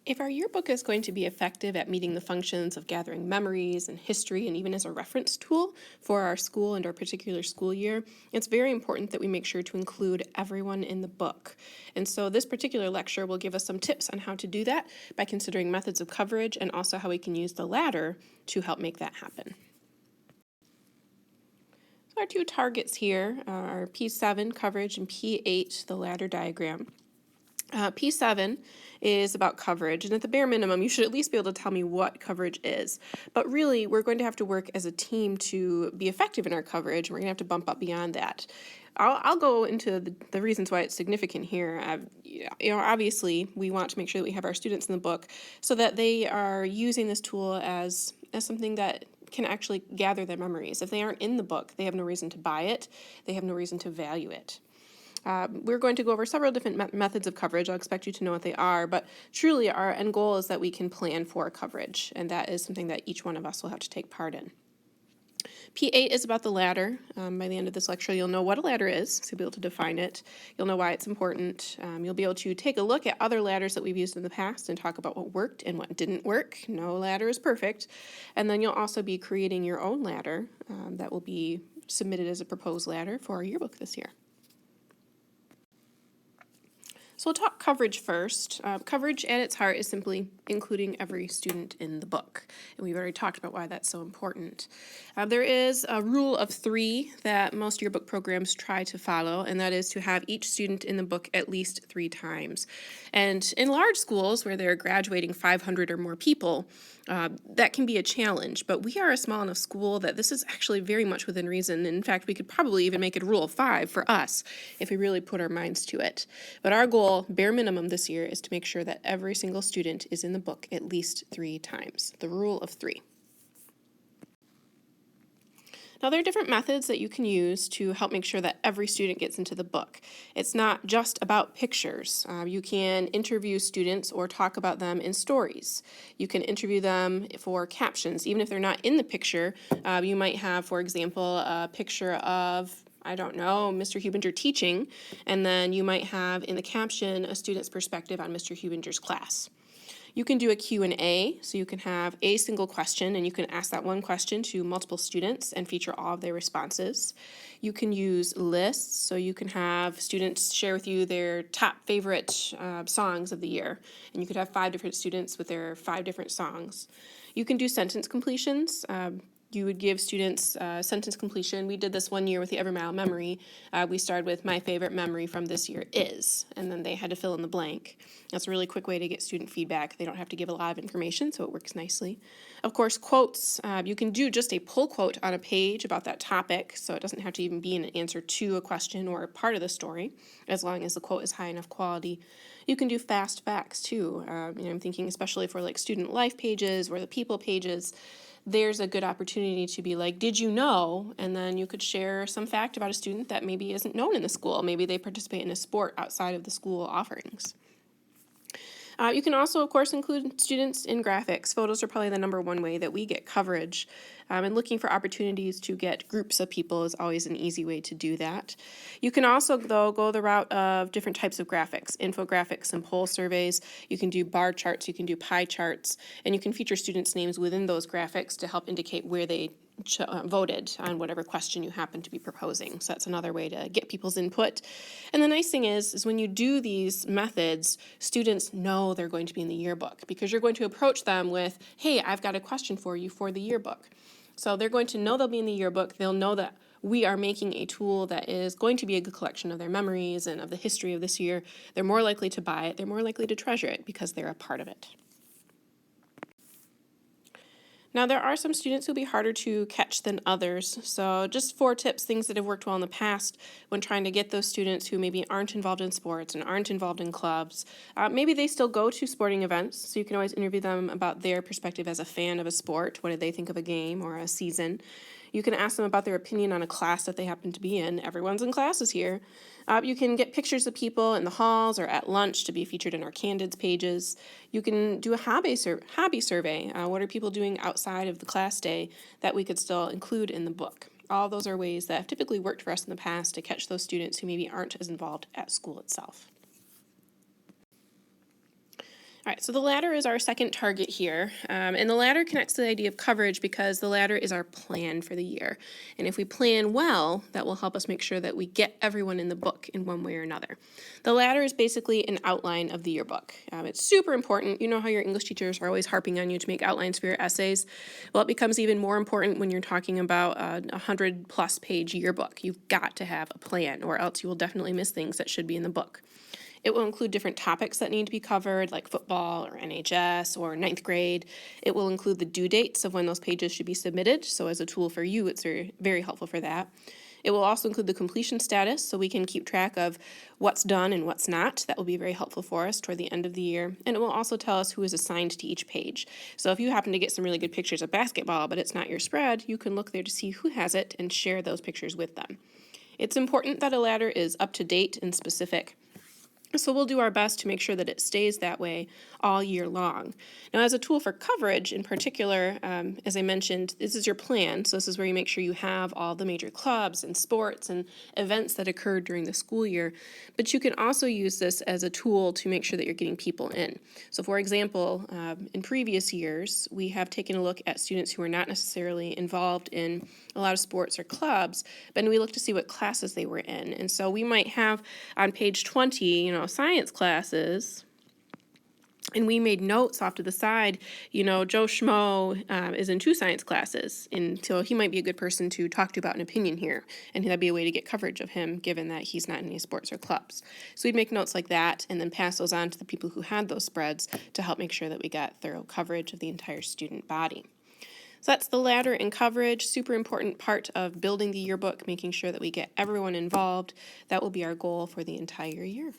If our yearbook is going to be effective at meeting the functions of gathering memories and history and even as a reference tool for our school and our particular school year, it's very important that we make sure to include everyone in the book. And so this particular lecture will give us some tips on how to do that by considering methods of coverage and also how we can use the ladder to help make that happen. So our two targets here are P7 coverage and P8 the ladder diagram. P7 is about coverage, and at the bare minimum, you should at least be able to tell me what coverage is. But really, we're going to have to work as a team to be effective in our coverage, and we're going to have to bump up beyond that. I'll go into the reasons why it's significant here. Obviously, we want to make sure that we have our students in the book so that they are using this tool as something that can actually gather their memories. If they aren't in the book, they have no reason to buy it. They have no reason to value it. We're going to go over several different methods of coverage. I'll expect you to know what they are, but truly our end goal is that we can plan for coverage, and that is something that each one of us will have to take part in. P8 is about the ladder. By the end of this lecture, you'll know what a ladder is, so you'll be able to define it. You'll know why it's important. You'll be able to take a look at other ladders that we've used in the past and talk about what worked and what didn't work. No ladder is perfect. And then you'll also be creating your own ladder that will be submitted as a proposed ladder for our yearbook this year. So we'll talk coverage first. Coverage at its heart is simply including every student in the book. And we've already talked about why that's so important. There is a rule of 3 that most yearbook programs try to follow, and that is to have each student in the book at least 3 times. And in large schools where they're graduating 500 or more people, that can be a challenge, but we are a small enough school that this is actually very much within reason. In fact, we could probably even make it a rule of 5 for us if we really put our minds to it. But our goal, bare minimum this year, is to make sure that every single student is in the book at least 3 times. The rule of 3. Now, there are different methods that you can use to help make sure that every student gets into the book. It's not just about pictures. You can interview students or talk about them in stories. You can interview them for captions. Even if they're not in the picture, you might have, for example, a picture of, I don't know, Mr. Hubinger teaching, and then you might have in the caption a student's perspective on Mr. Hubinger's class. You can do a Q&A, so you can have a single question, and you can ask that one question to multiple students and feature all of their responses. You can use lists, so you can have students share with you their top favorite songs of the year, and you could have 5 different students with their 5 different songs. You can do sentence completions. You would give students sentence completion. We did this one year with the Every Mile memory. We started with my favorite memory from this year is, and then they had to fill in the blank. That's a really quick way to get student feedback. They don't have to give a lot of information, so it works nicely. Of course, quotes. You can do just a pull quote on a page about that topic, so it doesn't have to even be an answer to a question or a part of the story, as long as the quote is high enough quality. You can do fast facts, too. I'm thinking especially for like student life pages or the people pages. There's a good opportunity to be like, did you know? And then you could share some fact about a student that maybe isn't known in the school. Maybe they participate in a sport outside of the school offerings. You can also, of course, include students in graphics. Photos are probably the number one way that we get coverage. And looking for opportunities to get groups of people is always an easy way to do that. You can also, though, go the route of different types of graphics, infographics and poll surveys. You can do bar charts, you can do pie charts, and you can feature students' names within those graphics to help indicate where they voted on whatever question you happen to be proposing. So that's another way to get people's input. And the nice thing is when you do these methods, students know they're going to be in the yearbook because you're going to approach them with, hey, I've got a question for you for the yearbook. So they're going to know they'll be in the yearbook. They'll know that we are making a tool that is going to be a good collection of their memories and of the history of this year. They're more likely to buy it. They're more likely to treasure it because they're a part of it. Now, there are some students who'll be harder to catch than others, so just 4 tips, things that have worked well in the past when trying to get those students who maybe aren't involved in sports and aren't involved in clubs. Maybe they still go to sporting events, so you can always interview them about their perspective as a fan of a sport. What did they think of a game or a season? You can ask them about their opinion on a class that they happen to be in. Everyone's in classes here. You can get pictures of people in the halls or at lunch to be featured in our Candids pages. You can do a hobby survey. What are people doing outside of the class day that we could still include in the book? All those are ways that have typically worked for us in the past to catch those students who maybe aren't as involved at school itself. All right, so the ladder is our second target here, and the ladder connects to the idea of coverage because the ladder is our plan for the year. And if we plan well, that will help us make sure that we get everyone in the book in one way or another. The ladder is basically an outline of the yearbook. It's super important. You know how your English teachers are always harping on you to make outlines for your essays? Well, it becomes even more important when you're talking about a 100+ page yearbook. You've got to have a plan, or else you will definitely miss things that should be in the book. It will include different topics that need to be covered, like football or NHS or ninth grade. It will include the due dates of when those pages should be submitted. So as a tool for you, it's very, very helpful for that. It will also include the completion status, so we can keep track of what's done and what's not. That will be very helpful for us toward the end of the year. And it will also tell us who is assigned to each page. So if you happen to get some really good pictures of basketball, but it's not your spread, you can look there to see who has it and share those pictures with them. It's important that a ladder is up to date and specific. So we'll do our best to make sure that it stays that way all year long. Now, as a tool for coverage in particular, as I mentioned, this is your plan. So this is where you make sure you have all the major clubs and sports and events that occurred during the school year. But you can also use this as a tool to make sure that you're getting people in. So for example, in previous years, we have taken a look at students who are not necessarily involved in a lot of sports or clubs, but we look to see what classes they were in. And so we might have on page 20, science classes, and we made notes off to the side, Joe Schmo is in 2 science classes, and so he might be a good person to talk to about an opinion here, and that'd be a way to get coverage of him, given that he's not in any sports or clubs. So we'd make notes like that, and then pass those on to the people who had those spreads to help make sure that we got thorough coverage of the entire student body. So that's the ladder and coverage, super important part of building the yearbook, making sure that we get everyone involved. That will be our goal for the entire year.